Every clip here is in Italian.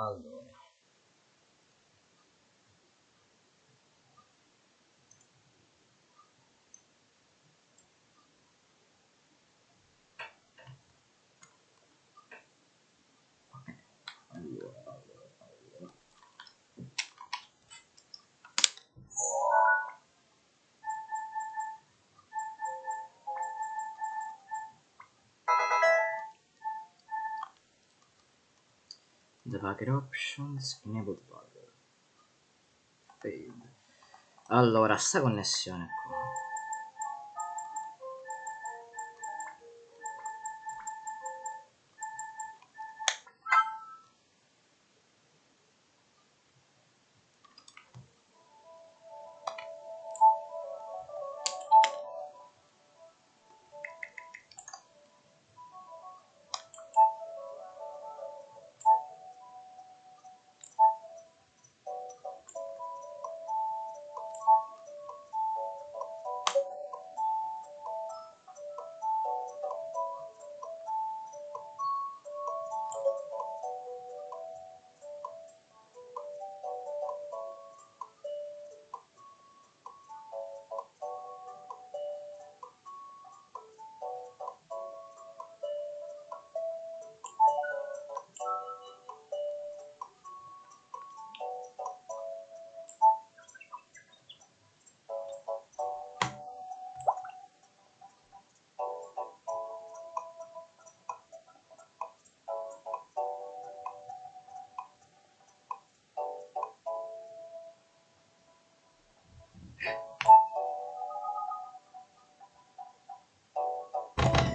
Allora, debugger options, enabled debugger, fade. Allora, sta connessione qua.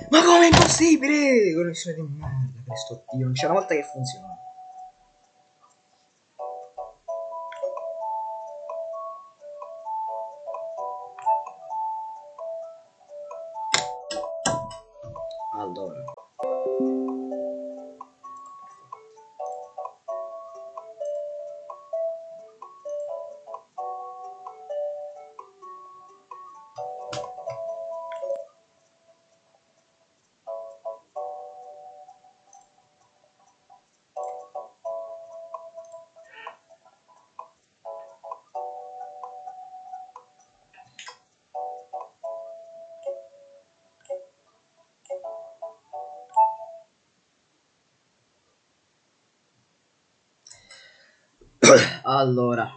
Ma come è impossibile? Connessione di merda, Cristo Dio, non c'è una volta che funziona. Allora. Allora.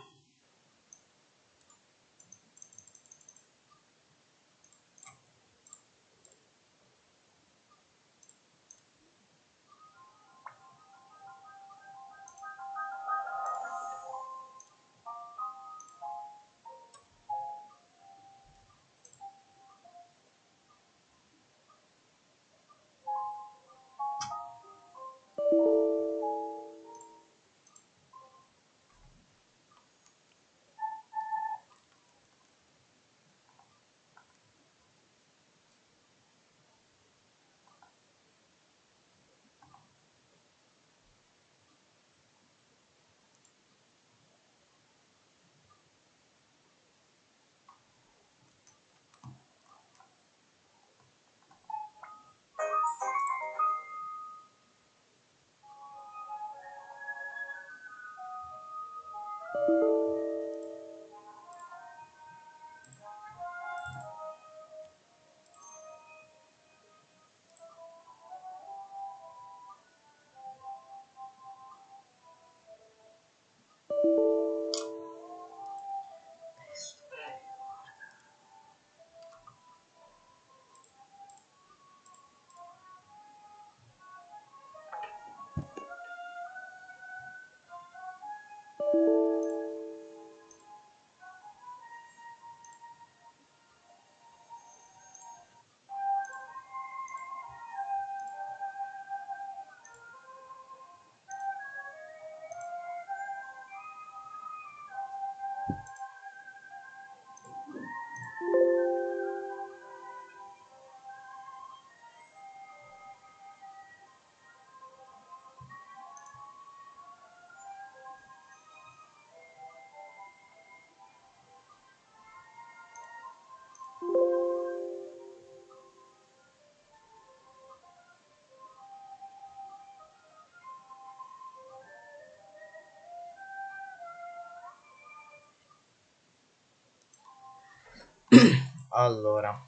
Allora.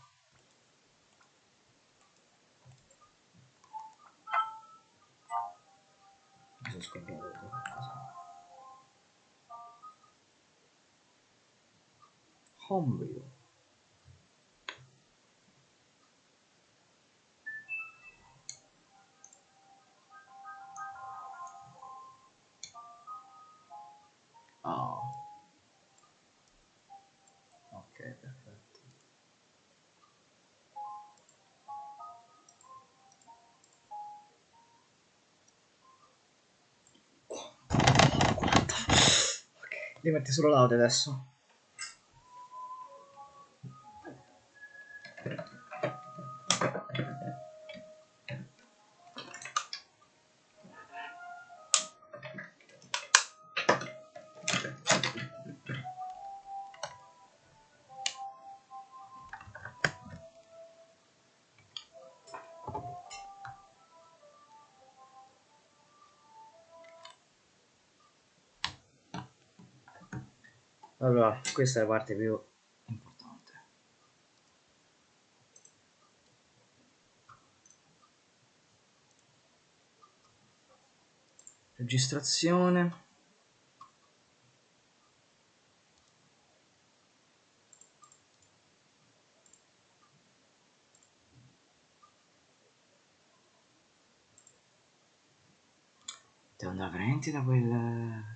Mi sono scordato qualcosa. Homebrew. Oh. Ok, perfetto. Ok, devi mettere solo l'audio adesso. Allora, questa è la parte più importante. Registrazione. Devo andare veramente da quel...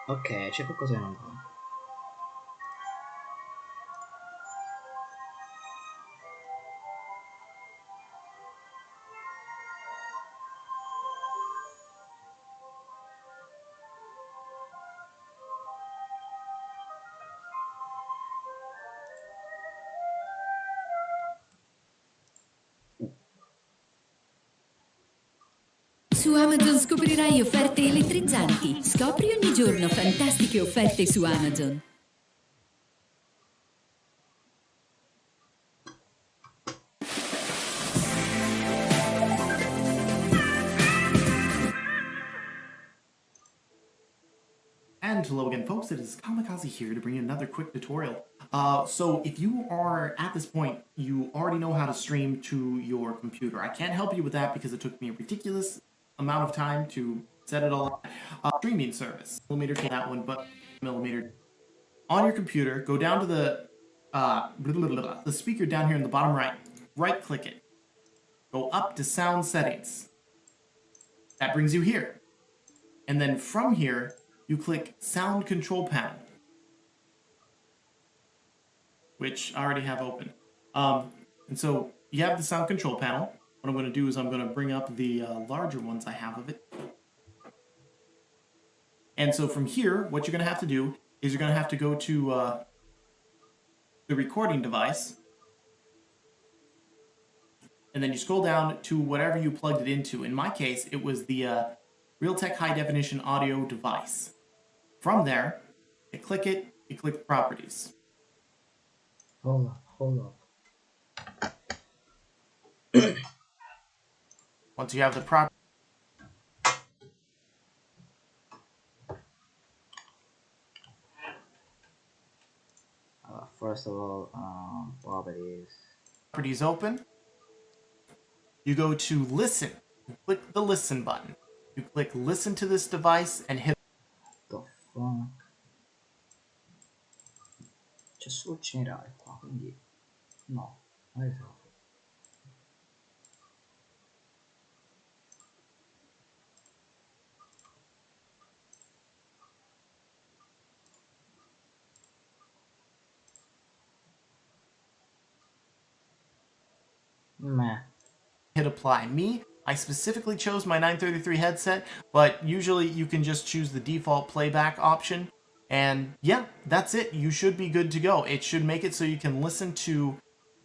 Ok, c'è qualcosa che non va. Su Amazon scoprirai offerte elettrizzanti. Scopri ogni giorno fantastiche offerte su Amazon. And hello again, folks. It is Kamikaze here to bring you another quick tutorial. So if you are at this point, you already know how to stream to your computer. I can't help you with that because it took me a ridiculous amount of time to set it all up. Streaming service, millimeter take that one, but millimeter on your computer. Go down to the speaker down here in the bottom right. Right click it. Go up to sound settings. That brings you here, and then from here you click Sound Control Panel, which I already have open. And so you have the Sound Control Panel. what I'm going to do is I'm going to bring up the larger ones I have of it. And so from here, what you're going to have to do is you're going to have to go to the recording device. And then you scroll down to whatever you plugged it into. In my case, it was the Realtek High Definition Audio device. From there, you click it, you click Properties. Hold up. Once you have the property, First of all, properties open, you go to Listen. You click the Listen button. You click Listen to this device and hit. the fuck? C'è solo generale qua, quindi no, non è vero. Meh. Hit apply. I specifically chose my 933 headset, but usually you can just choose the default playback option. And yeah, that's it. You should be good to go. It should make it so you can listen to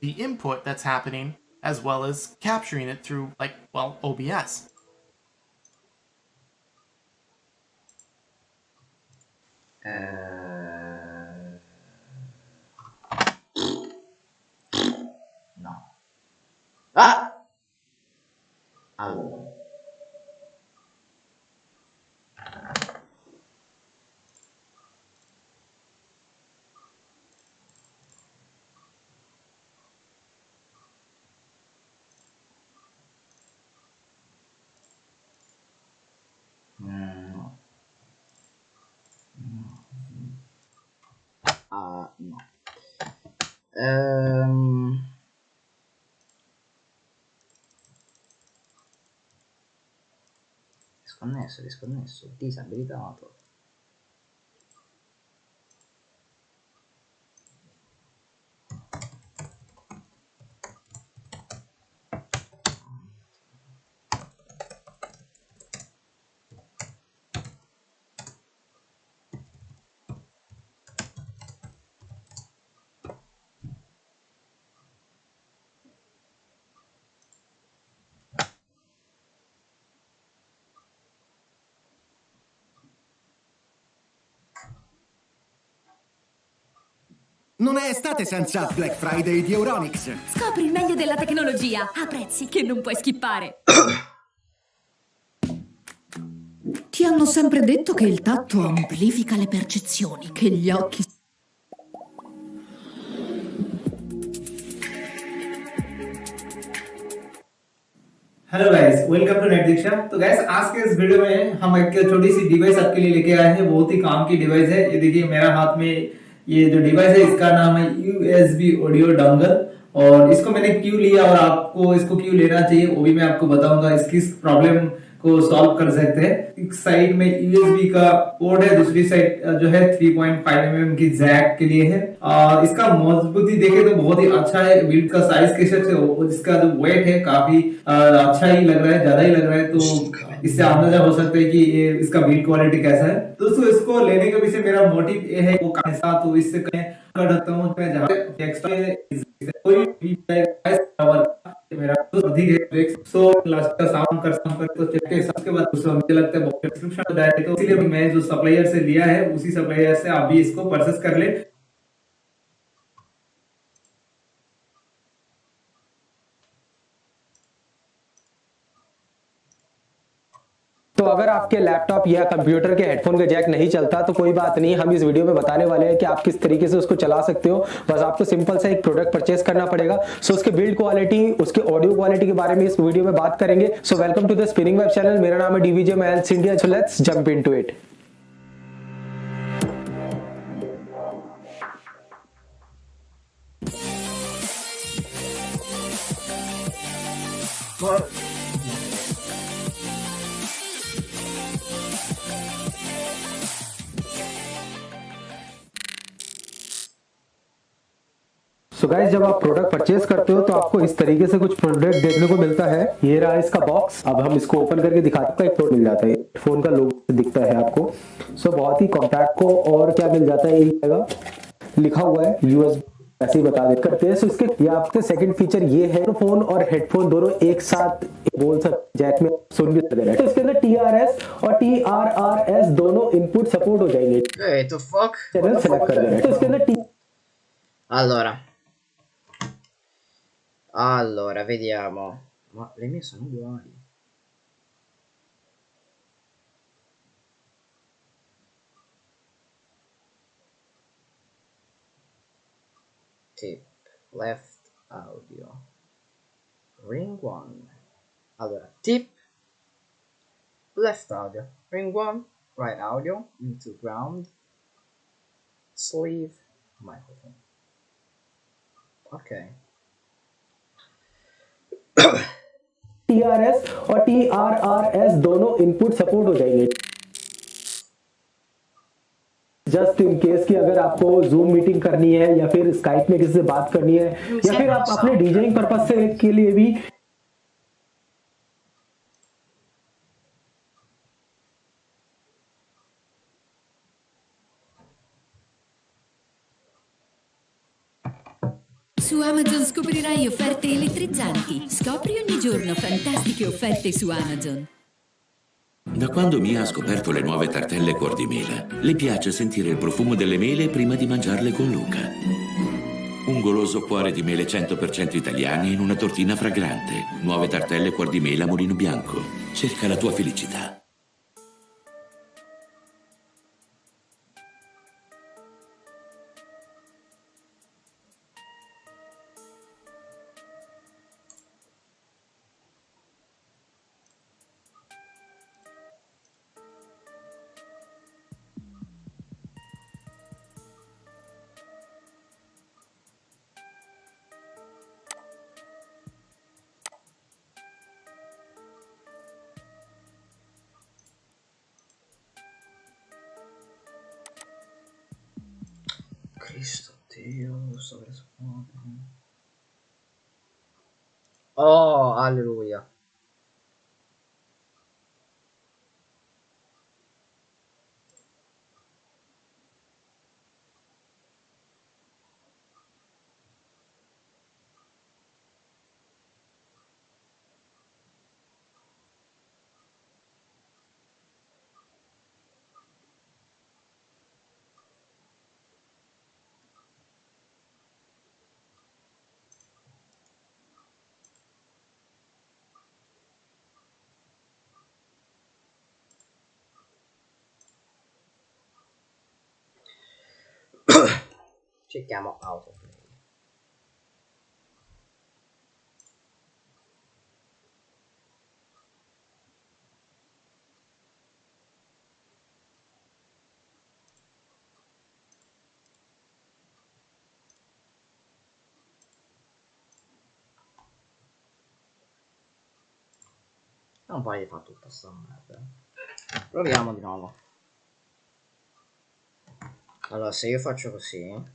the input that's happening as well as capturing it through, like, well, OBS. No. Ah! Allora. No. No. Disconnesso, disabilitato. Non è estate senza Black Friday di Euronics. Scopri il meglio della tecnologia a prezzi che non puoi skippare. Ti hanno sempre detto che il tatto amplifica le percezioni, che gli occhi... hello guys, welcome to net Diksha. तो guys, आज के इस video में हम एक छोटी सी डिवाइस आपके लिए लेके आए हैं। बहुत ही काम की डिवाइस है। ये देखिए मेरा हाथ में ये जो डिवाइस है इसका नाम है USB ऑडियो डोंगल। और इसको मैंने क्यों लिया और आपको इसको क्यों लेना चाहिए वो भी मैं आपको बताऊंगा। इसकी प्रॉब्लम को सॉल्व कर सकते हैं। एक साइड में USB का पोर्ट है, दूसरी साइड जो है 3.5 mm की जैक के लिए है। और इसका मजबूती देखे तो बहुत ही अच्छा है। बिल्ड का साइज के हिसाब से इसका जो वेट है काफी अच्छा ही लग रहा है, ज्यादा ही लग रहा है। तो इससे अंदाजा हो सकता है कि ये इसका बिल्ड क्वालिटी कैसा है। दोस्तों, इसको लेने के पीछे मेरा मोटिव ये है वो कैसा, तो इससे कर सकता हूँ मैं जहाँ एक्स्ट्रा कोई भी मेरा अधिक है सो लास्ट का साउंड कर तो चेक के सबके बाद दूसरा मुझे लगता है डिस्क्रिप्शन तो डायरेक्ट, तो इसलिए मैं जो सप्लायर से लिया है उसी सप्लायर से आप भी इसको परचेस कर ले। तो अगर आपके लैपटॉप या कंप्यूटर के हेडफोन का जैक नहीं चलता तो कोई बात नहीं, हम इस वीडियो में बताने वाले हैं कि आप किस तरीके से उसको चला सकते हो। बस आपको सिंपल सा एक प्रोडक्ट परचेस करना पड़ेगा। सो उसके बिल्ड क्वालिटी, उसके ऑडियो क्वालिटी के बारे में इस वीडियो में बात करेंगे। So welcome to the spinning web channel. मेरा नाम है डीवीजे मैल्स India. So let's jump into it. So guys, जब आप प्रोडक्ट परचेज करते हो तो आपको इस तरीके से कुछ प्रोडक्ट देखने को मिलता है। ये रहा इसका बॉक्स। अब हम इसको ओपन करके दिखाते हैं। एक प्रोडक्ट मिल जाता है, फोन का लोगो दिखता है आपको। सो बहुत ही कॉम्पैक्ट को और क्या मिल जाता है, एक जगह लिखा हुआ है यूएसबी, ऐसे ही बता दे करते हैं। सो इसके ये आपके सेकंड फीचर ये है, फोन और हेडफोन दोनों एक साथ बोल सकते, जैक में सुन भी सकते हैं। तो इसके अंदर TRS और TRRS दोनों इनपुट सपोर्ट हो जाएंगे। Hey, the fuck? Channel select कर देना है। तो इसके अंदर Allora, vediamo. Ma le mie sono uguali. Tip, left audio. Ring 1. Allora, tip, left audio. Ring 1, right audio, into ground, sleeve, microphone. Ok. TRS और TRRS दोनों इनपुट सपोर्ट हो जाएंगे। जस्ट इन केस कि अगर आपको जूम मीटिंग करनी है या फिर स्काइप में किसी से बात करनी है या फिर आप अपने डीजेइंग पर्पस से के लिए भी Su Amazon scoprirai offerte elettrizzanti. Scopri ogni giorno fantastiche offerte su Amazon. Da quando Mia ha scoperto le nuove tartelle cuor di mela, le piace sentire il profumo delle mele prima di mangiarle con Luca. Un goloso cuore di mele 100% italiane in una tortina fragrante. Nuove tartelle cuor di mela Mulino Bianco. Cerca la tua felicità. Cristo Dio, sto per esplodere. Oh, alleluia. Cerchiamo autoplay. Non pare di fare tutta sta merda. Proviamo di nuovo. Allora, se io faccio così,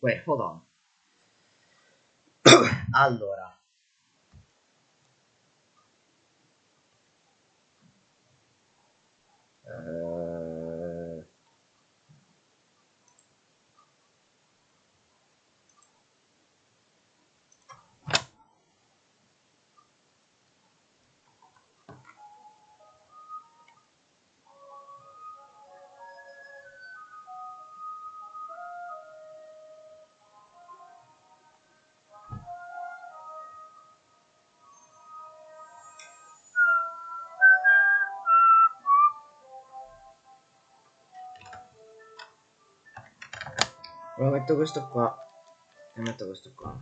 Wait, hold on. Allora. Lo metto questo qua e metto questo qua.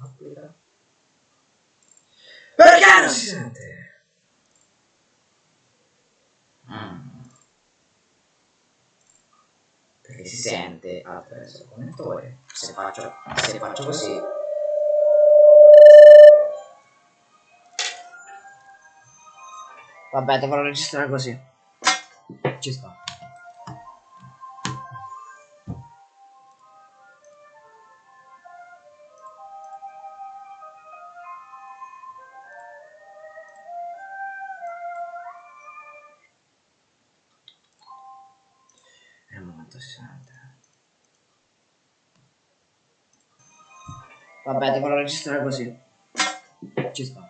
Applica. Perché non si sente? Perché si sente attraverso il connettore. Se faccio così. Vabbè, dovrò registrare così. Ci sta. È un momento si sente. Vabbè, dovrò registrare così. Ci sta.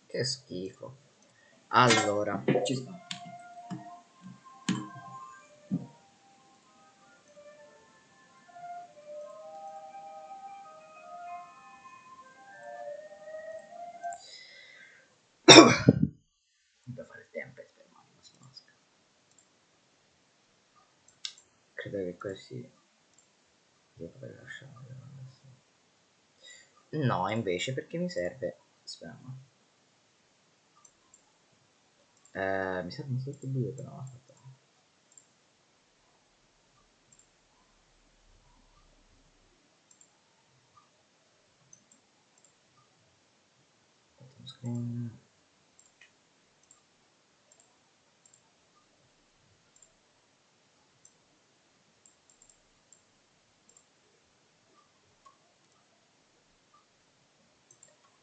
Che schifo. Allora, ci sta. Devo fare il template per Mask. Credo che così io potrei lasciare adesso. No, invece perché mi serve. Aspetta. Mi servono solo due però, aspetta. Screen.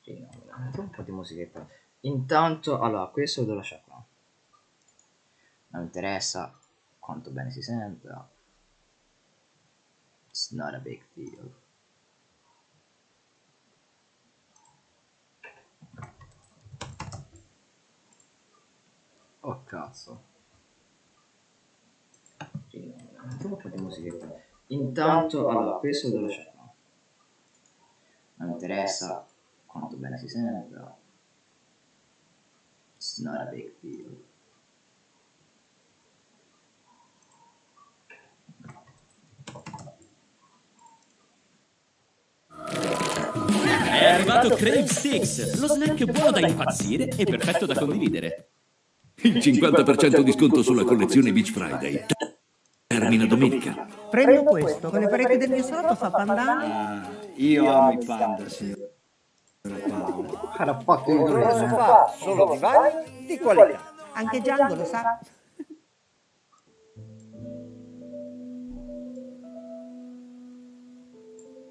Sì, no, un po' di musichetta. Intanto, allora, questo lo lascio qua. Non mi interessa quanto bene si senta. It's not a big deal. Oh cazzo. Sì, no, un po' di musichetta. Intanto, allora, questo lo lascio qua. Non mi interessa quanto bene si senta. It's not a big deal. È arrivato Crave Sticks, lo snack buono da impazzire e perfetto da condividere. Il 50% di sconto sulla collezione Beach Friday. Termina domenica. Prendo questo, con le pareti del mio salotto fa pandan. Io amo i panda, signora Paola. Cosa fa? Solo divani di qualità. Anche Django lo sa.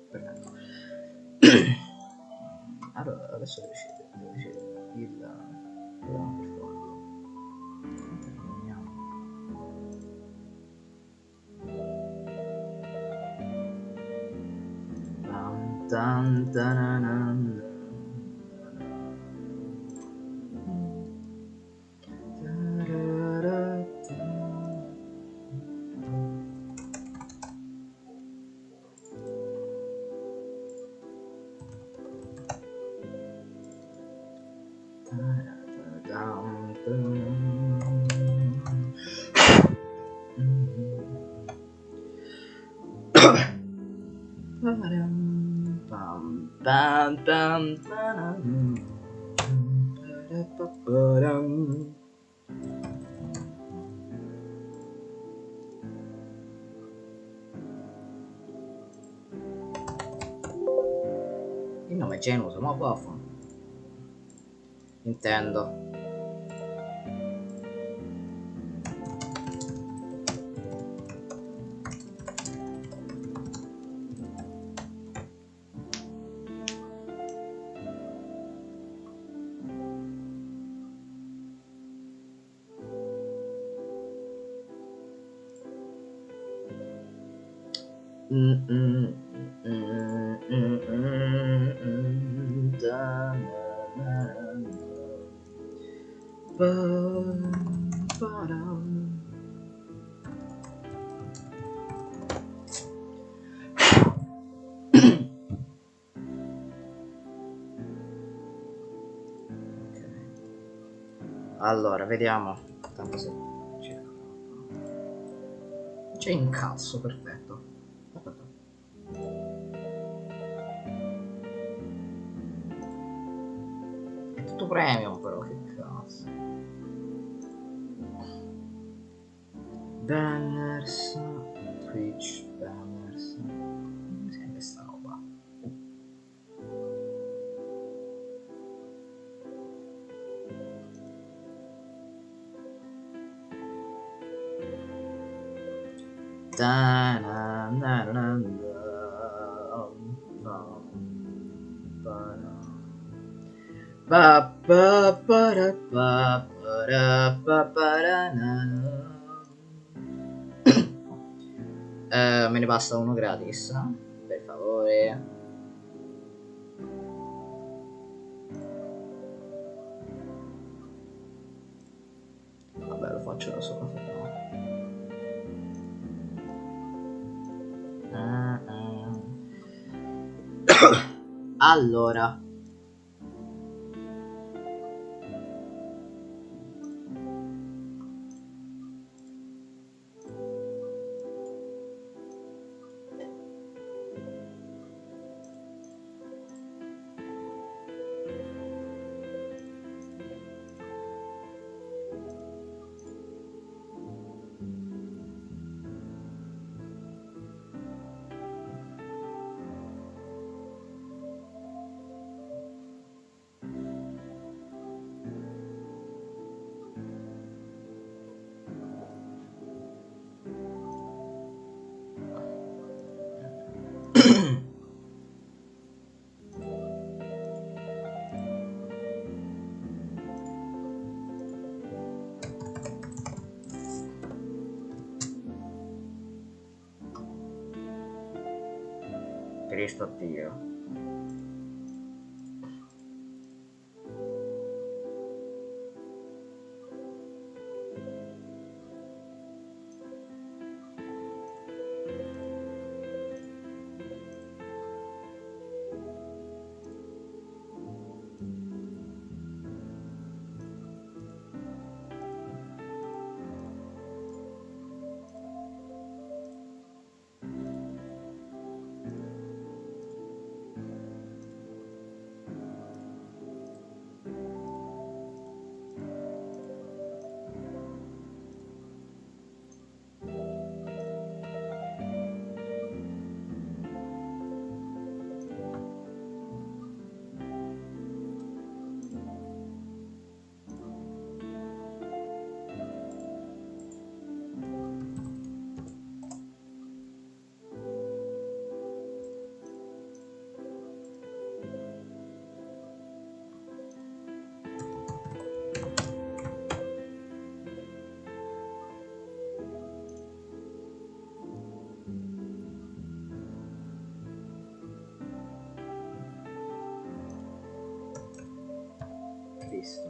Perfetto. Allora, adesso devo decidere il programma per farlo. Terminiamo. Tan, tananan. Il nome è Genuso, ma buffo. Intendo. Allora, vediamo. Tanto se c'è incazzo, perfetto. Aspetta. È tutto premium però, che cazzo. Banners, Twitch, banners. Come si chiama sta roba? Me ne basta uno gratis, per favore. Vabbè, lo faccio da solo. Allora, Cristo Dio. Cristo.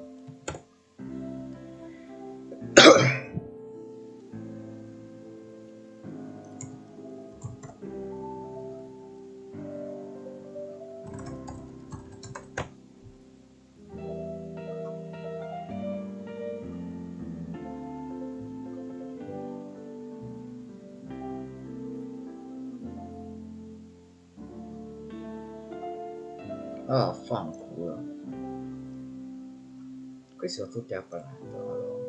Oh, fanculo. Questi sono tutti a pagamento.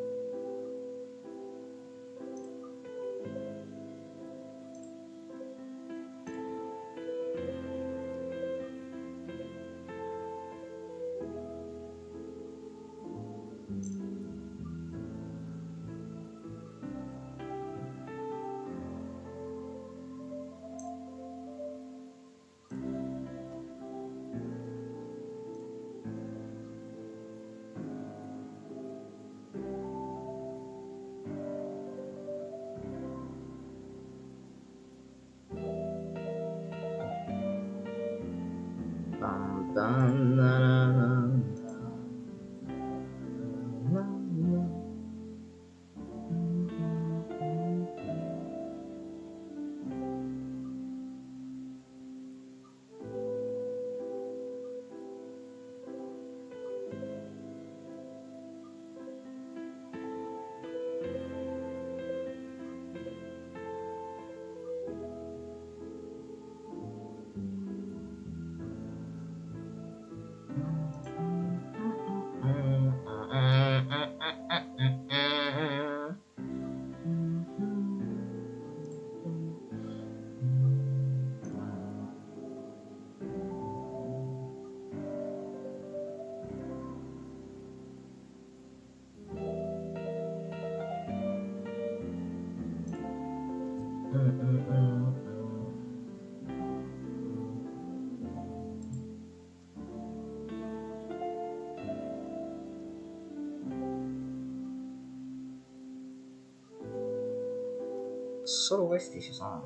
Solo questi ci sono.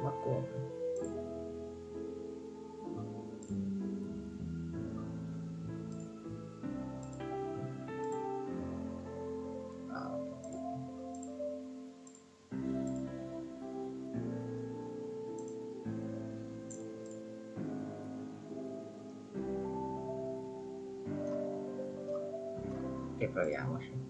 Ma come? Ah, ho capito. E proviamoci.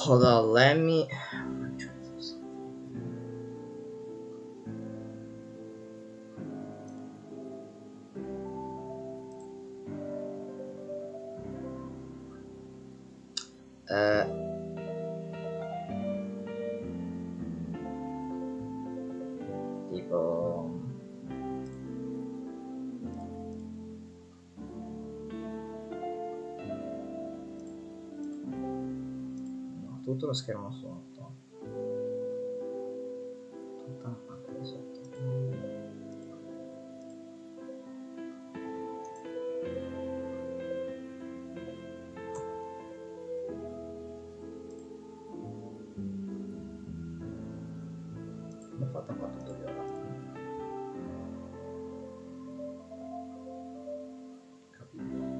Hold on, let me. Tipo. No, tutto lo schermo sotto. Tutta la parte di sotto. L'ho fatta qua tutto viola. Capito.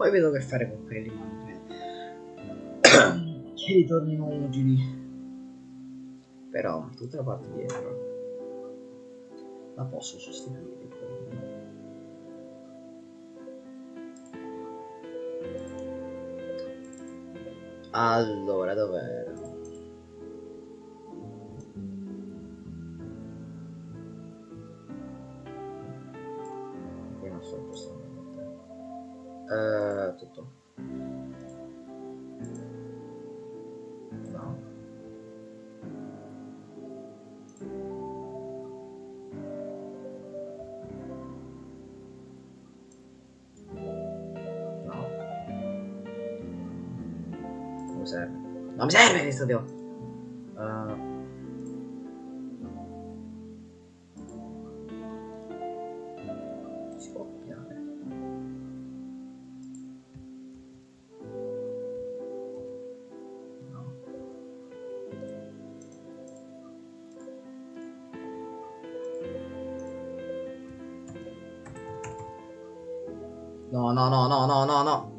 Poi vedo che fare con quelli, ma non credo che ritornino utili. Però tutta la parte dietro la posso sostituire con... Allora, dov'era? Qui non so cosa tutto. No. No. Non mi serve. Non mi serve questo Dio. Si può copiare. No. No, no, no, no, no, no, no.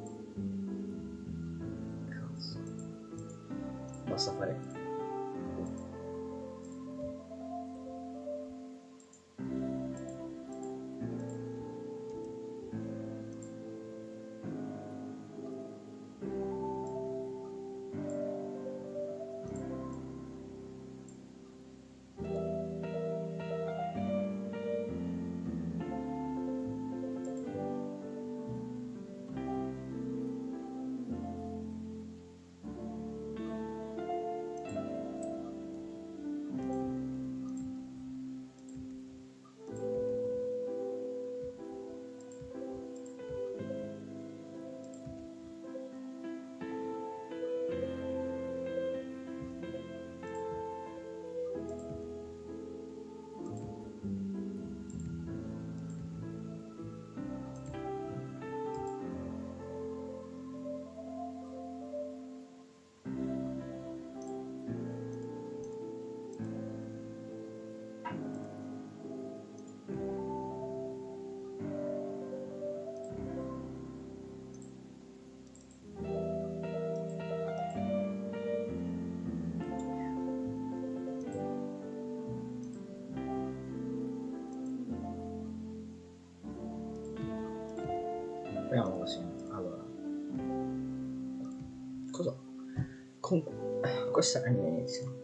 Cazzo. Basta fare. Proviamo così. Allora. Cosa? Questo è il mio inizio.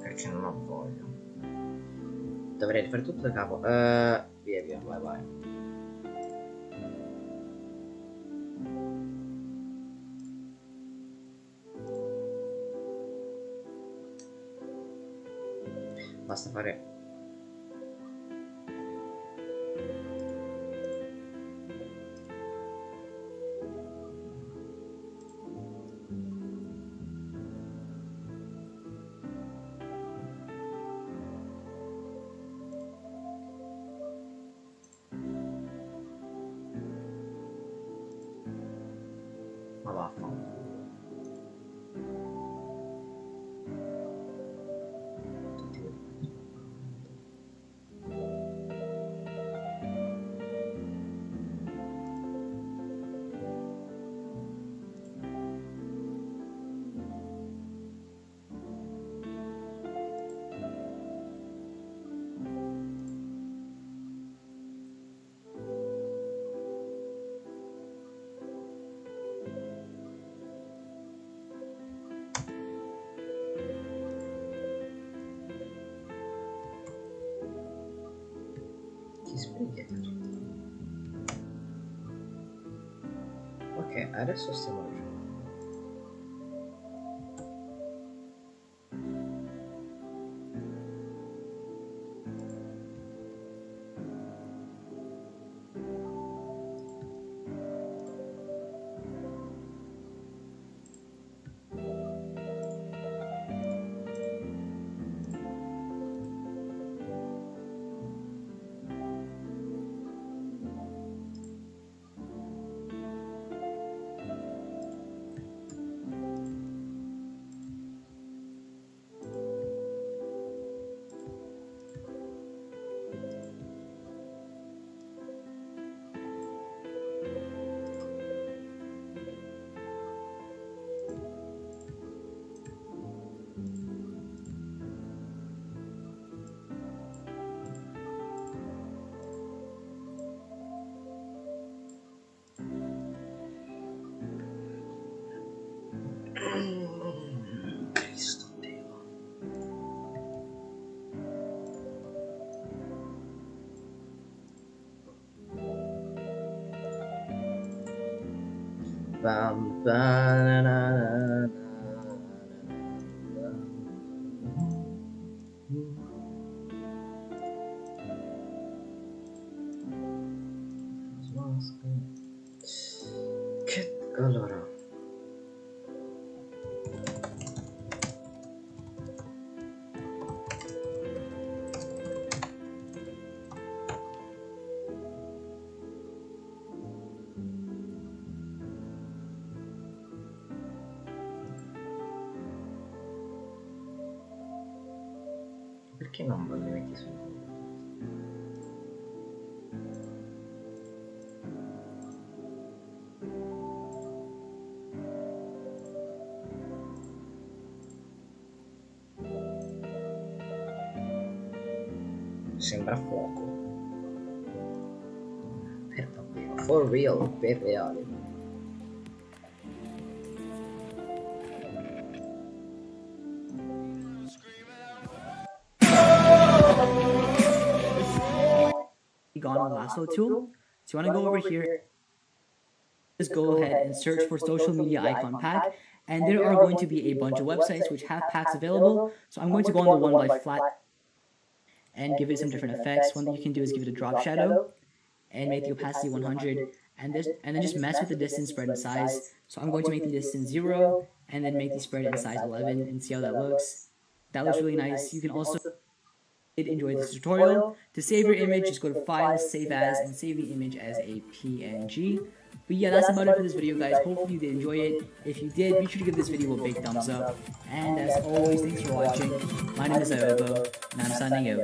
Perché non ho voglia. Dovrei rifare tutto da capo. Via via, vai vai. Basta fare. Ma vaffanculo. Tutti quelli. Chi spiega? Ok, adesso stiamo giocando. Bam, ba, na, na, na, Che allora perché non mi metti su? Sembra fuoco. Per davvero, for real, per reale. Gone Lasso tool. So you want to go over here, just go ahead and search for social media icon pack, and there are going to be a bunch of websites which have packs available. So I'm going to go on the one by Flat and give it some different effects. One thing you can do is give it a drop shadow and make the opacity 100, and then just mess with the distance, spread, and size. So I'm going to make the distance 0 and then make the spread and size 11 and see how that looks. That looks really nice. You can also enjoy this tutorial. To save your image, just go to Files, Save As, and save the image as a PNG. But yeah, that's about it for this video, guys. Hopefully you did enjoy it. If you did, be sure to give this video a big thumbs up. And as always, thanks for watching. My name is Iobo, and I'm signing out.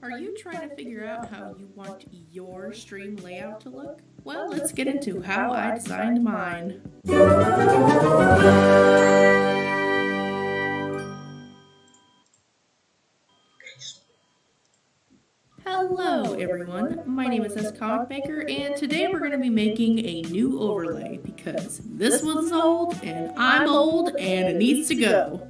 Are you trying to figure out how you want your stream layout to look? Well, let's get into how I designed mine. Hello everyone, my name is S Comic Maker, and today we're going to be making a new overlay because this one's old and I'm old and it needs to go.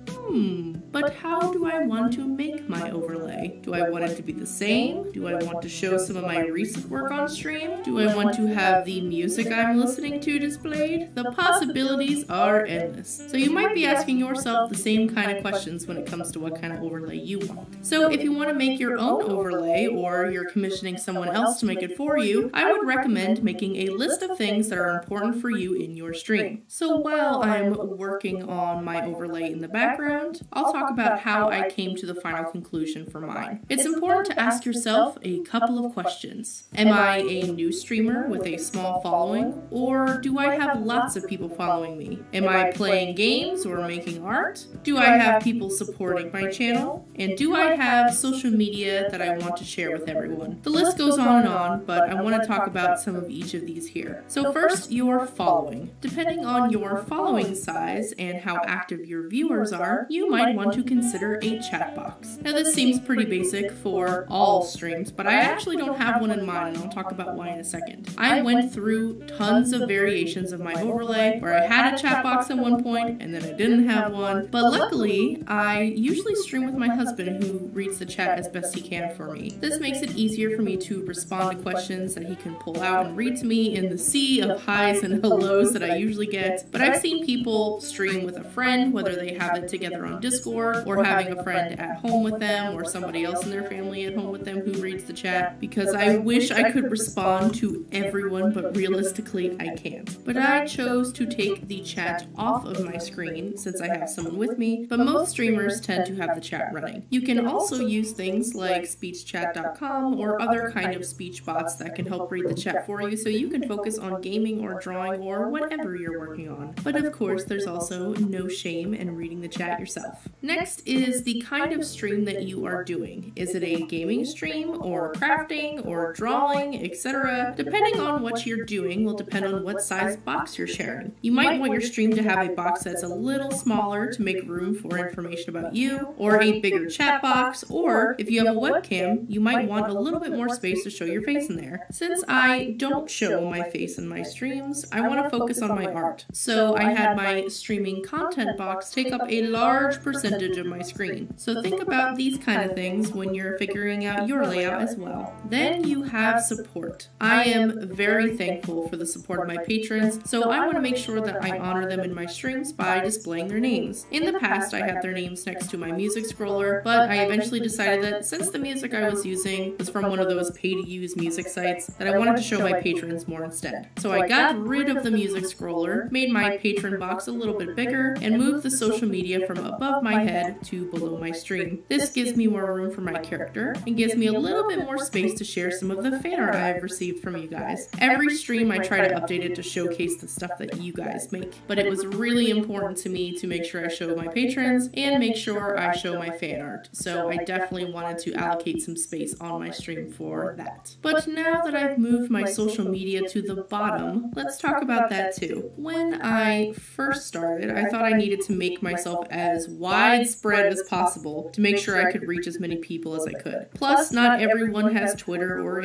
But how do I want to make my overlay? Do I want it to be the same? Do I want to show some of my recent work on stream? Do I want to have the music I'm listening to displayed? The possibilities are endless. So you might be asking yourself the same kind of questions when it comes to what kind of overlay you want. So if you want to make your own overlay, or you're commissioning someone else to make it for you, I would recommend making a list of things that are important for you in your stream. So while I'm working on my overlay in the background, I'll talk about how I came to the final conclusion for mine. It's important to ask yourself a couple of questions. Am I a new streamer with a small following, or do I have lots of people following me? Am I playing games or making art? Do I have people supporting my channel? And do I have social media that I want to share with everyone? The list goes on, but I want to talk about some of each of these here. So first, your following. Depending on your following size and how active your viewers are, you might want to consider a chat box. Now this seems pretty basic for all streams, but I actually don't have one in mind, and I'll talk about why in a second. I went through tons of variations of my overlay where I had a chat box at one point and then I didn't have one, but luckily I usually stream with my husband who reads the chat as best he can for me. This makes it easier for me to respond to questions that he can pull out and read to me in the sea of highs and hellos that I usually get. But I've seen people stream with a friend, whether they have it together on Discord or having a friend at home with them or somebody else in their family at home with them who reads the chat, because I wish I could respond to everyone, but realistically I can't. But I chose to take the chat off of my screen since I have someone with me, but most streamers tend to have the chat running. You can also use things like speechchat.com or other kind of speech bots that can help read the chat for you, so you can focus on gaming or drawing or whatever you're working on. But of course, there's also no shame in reading the chat yourself. Next is the kind of stream that you are doing. Is it a gaming stream, or crafting, or drawing, etc.? Depending on what you're doing will depend on what size box you're sharing. You might want your stream to have a box that's a little smaller to make room for information about you, or a bigger chat box, or if you have a webcam, you might want a little bit more space to show your face in there. Since I don't show my face in my streams, I want to focus on my art. So I had my streaming content box take up a large percentage of my screen. So think about these kind of things when you're figuring out your layout as well. Then you have support. I am very thankful for the support of my patrons, so I want to make sure that I honor them in my streams by displaying their names. In the past, I had their names next to my music scroller, but I eventually decided that since the music I was using was from one of those pay-to-use music sites, that I wanted to show my patrons more instead. So I got rid of the music scroller, made my patron box a little bit bigger, and moved the social media from above my head to below my stream. This gives me more room for my character, and gives me a little bit more space to share some of the fan art I've received from you guys. Every stream I try to update it to showcase the stuff that you guys make, but it was really important to me to make sure I show my patrons and make sure I show my fan art, so I definitely wanted to allocate some space on my stream for that. But now that I've moved my social media to the bottom, let's talk about that too. When I first started, I thought I needed to make myself as widespread as possible to make sure I could reach as many people as I could. Plus, not everyone has Twitter or